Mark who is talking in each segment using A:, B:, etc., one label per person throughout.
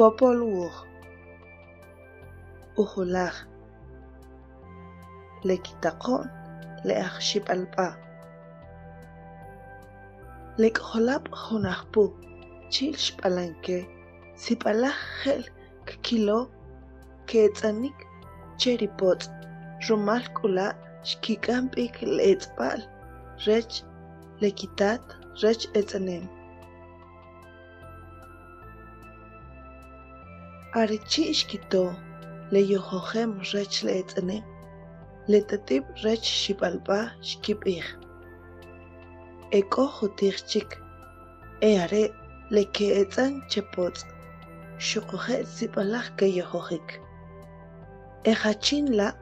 A: Popol uhulag lekitaqon le'ajxib alp'a lek'holab junajpu chil xp'alanke sip'alaj jel kkilo ke'etz'anik che ripotz' rumal k'ula' xkik'am b'ik le'etz'b'al rech lekitat rech etz'enem. Arechi' xkito leyojojem rech le'etz'enem letat'ib rech xib'alb'a xkib'ij e k'o jutij chik e are' leke'etz'an che potz' xuquje' sib'alaj keyojojik e jachin la'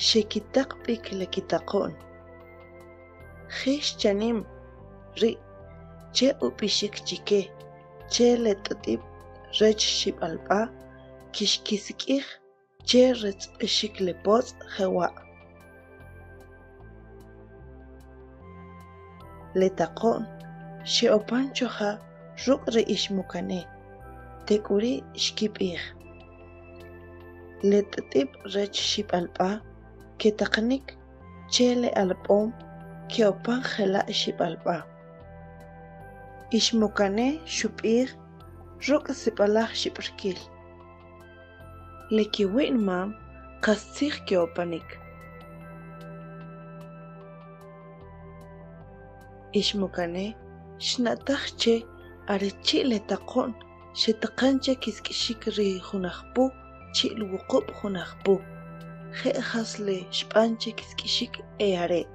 A: xekitaq b'ik lekitaqo'n jix chanim ri' che ub'ixik chike che letat'ib rech xib'alb'a kixkisik'ij che retz'b'ixik lepotz' jewa' letaqo'n xe'opan choja ruk' ri ixmukanej tek'uri' xkib'ij letat'ib rech xib'alb'a ketaqnik che le'alb'om ke'opan jela' xib'alb'a ixmukanej xub'ij ruk' sib'alaj xib'rkil lekiwi'n mam qas tzij ke'opanik ixmukanej xna'taj che arechi' letaqo'n xetaqan che kisk'ixik ri junajpu chi'l wuqub' junajpu je' jas le xb'an che kisk'ixik e are'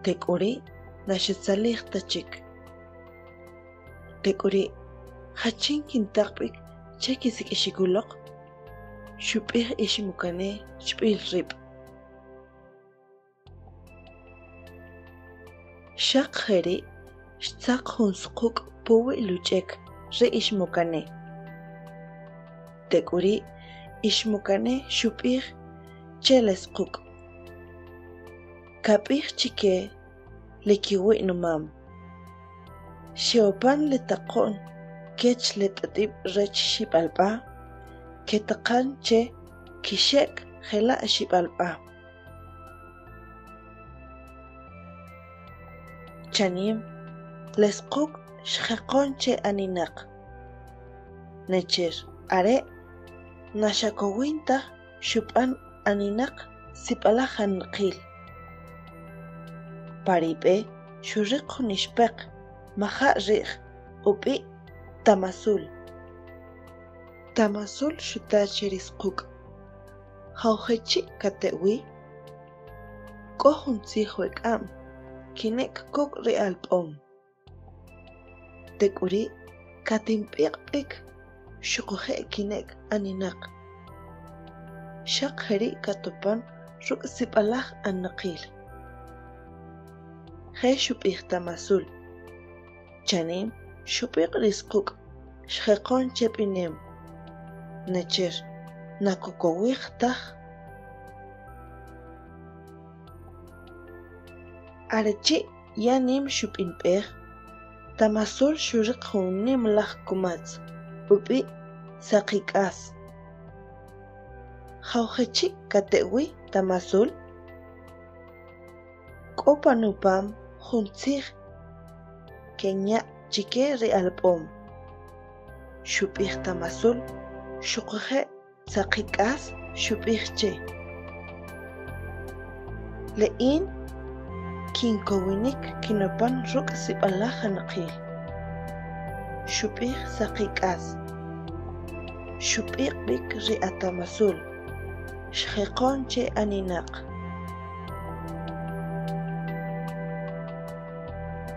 A: tek'uri' naxetzalij ta chik tek'uri' jachin kintaq b'ik che kisik'ixikuloq xub'ij ixmukanej xb'il rib' xaq jeri' xtzaq jun squk' puwi' luch'ek ri ixmukanej tek'uri' ixmukanej xub'ij che le squk' kab'ij chike lekiwi'n mam xe'opan letaqo'n kech letat'ib rech xib'alb'a ketaqan che kixek' jela' xib'alb'a chanim le squk' xjeqon che aninaq necher are' naxakowin taj xub'an aninaq sib'alaj anq'il parib'e xuriq jun ixpeq maja' ri'j ub'i' Tamazul xutaj che ri squk' jawjechi' kate'wi k'o jun tziij wek'am kinek' kuk' ri alb'om tek'uri' katinb'iq' b'ik xuquje' kinek' aninaq xaq jeri' katopan ruk' sib'alaj anaq'il je xub'ij Tamazul chanim xub'iq' ri squk' xjeqon che b'inem necher nakokowij taj arechi' ya nim xub'inb'ej Tamazul xuriq jun nim laj kumatz ub'i' saqik'as jawjechi' kate'wi Tamazul k'o panupam jun tziij kenya' chike ri alb'om xub'ij Tamazul xuquje' saqik'as xub'ij che le'in kinkowinik kinopan ruk' sib'alaj anq'il xub'ij saqik'as xub'iq' b'ik ri Tamazul xjeqon che aninaq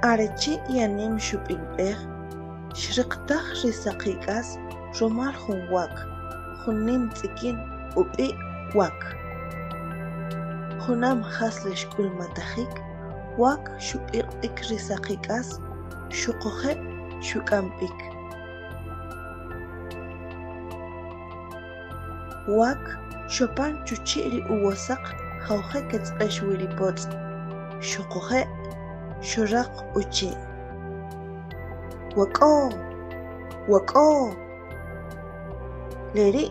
A: arechi' ya nim xub'inb'ej xriqtaj ri saqik'as rumal jun wak jun nim tz'ikin ub'i' wak junam jas le xk'ulmatajik wak xub'iq' b'ik ri saqik'as xuquje' xuk'am b'ik wak xopan chuchi' ri uwasaq jawje' ketz'b'ex wi ri potz' xuquje' xuraq uchi' wak'o leri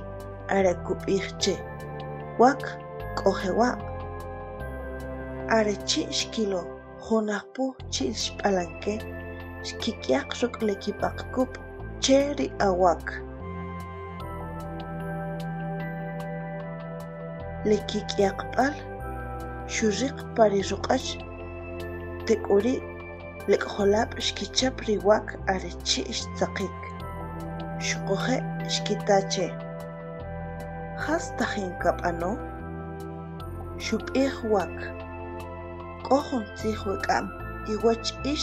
A: arakup'ijche wak k'ojewa arechi xkilo jonajpu chil xp'alanke xkik'yaq ruk'lekipaqkup che ri awak lekik'yaqb'al xuriq pari ruq'ach tek'uri lek'jolab' xkichap ri wak arechi xtzaqik xuqoje xkitache jas tajin kap'ano xub'ij wak k'o jun tzij wek'am iwach ix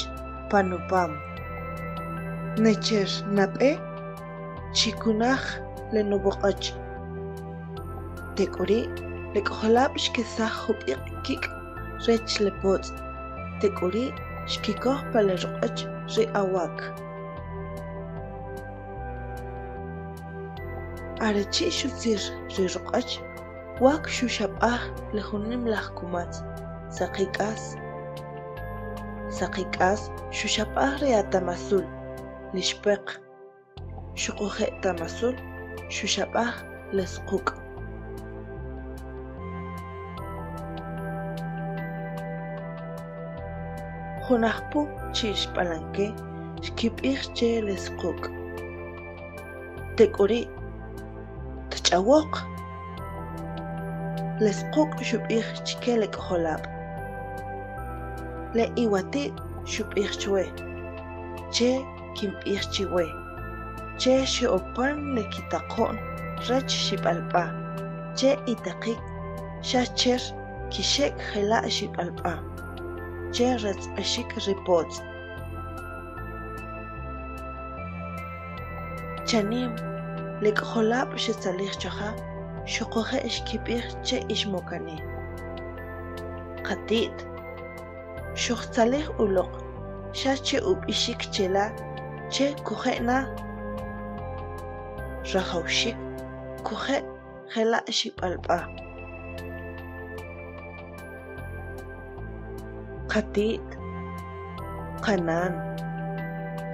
A: panupam necher nab'e chikunaj lenoboq'ach tek'uri lek'jolab' xkesaj jub'iq kik' rech lepotz' tek'uri xkikoj pale ruq'ach ri awak arechi xutzir ri ruq'ach wak xuxab'aj lejunim laj kumatz saqik'as xuxab'aj ri atamasul lixpeq xuqoje' tamasul xuxab'aj lesquk' junajpu chi xp'alanke xkib'ij che lesquk' tek'uri tch'awoq lesquk' xub'ij chike lek'jolab' le iwati' xub'ij chwe che kinb'ij chiwe che xe'opan lekitaqo'n rech xib'alb'a che itaqik xacher kixek' jela' xib'alb'a che retz'pexik ri potz' chanim lek'jolab' xetzalij cha'ja xuqoje' xkib'ij che ixmokani qati't xuqtzalij uloq xache ub'ixik chela che kuje'na rajawxik kuje' jela' xib'alb'a qati't qanan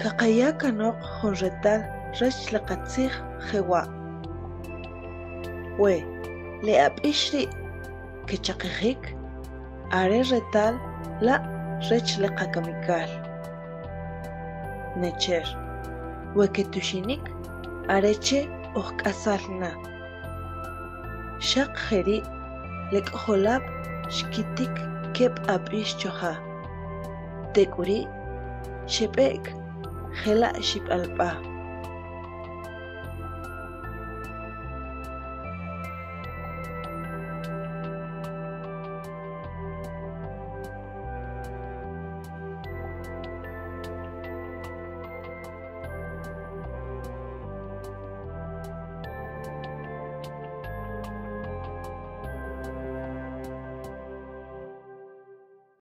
A: kaqaya kanoq jun retal rech li qatzij jewa' we li ab'ix ri' kichaqijik are retal la' rech li qakamikal necher we ketuxinik are che ojk'asalna xaq jeri' lek'jolab' xkitik keb' ab'ix cha'ja tek'uri xeb'ek jela' xib'alb'a